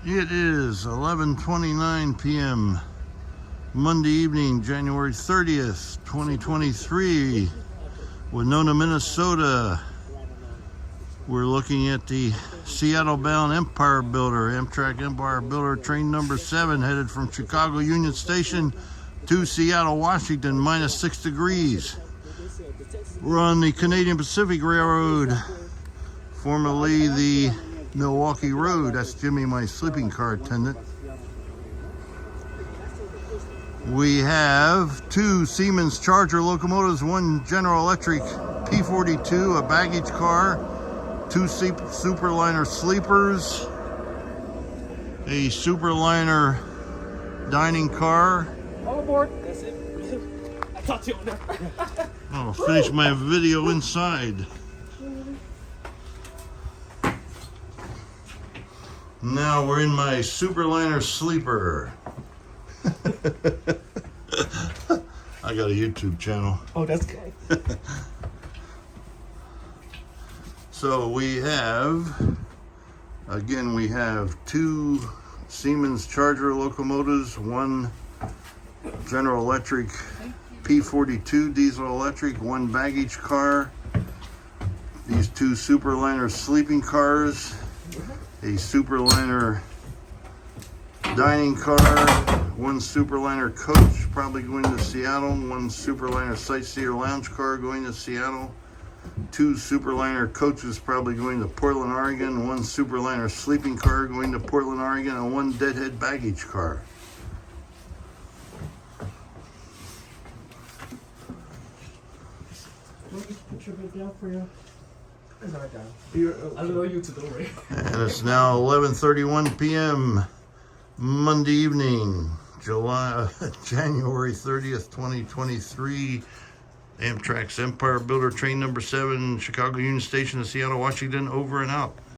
It is 11:29 p.m. Monday evening, January 30th, 2023, Winona, Minnesota. We're looking at the Seattle-bound Empire Builder, Amtrak Empire Builder, train number 7, headed from Chicago Union Station to Seattle, Washington, minus 6 degrees. We're on the Canadian Pacific Railroad, formerly the Milwaukee Road. That's Jimmy, my sleeping car attendant. We have 2 Siemens Charger locomotives, 1 General Electric P42, a baggage car, 2 Superliner sleepers, a Superliner dining car. All aboard. That's it. I thought you were there. I'll finish my video inside. Now we're in my Superliner sleeper. I got a YouTube channel. Oh, that's good. So we have 2 Siemens Charger locomotives, 1 General Electric P42 Diesel electric, 1 baggage car, these 2 Superliner sleeping cars, a Superliner dining car, 1 Superliner coach probably going to Seattle, 1 Superliner sightseer lounge car going to Seattle, 2 Superliner coaches probably going to Portland, Oregon, 1 Superliner sleeping car going to Portland, Oregon, and 1 deadhead baggage car. Put your bit down for you. It's not down. I don't know you to do it. And it's now 11:31 p.m. Monday evening, January 30th, 2023. Amtrak's Empire Builder, train number 7, Chicago Union Station to Seattle, Washington, over and out.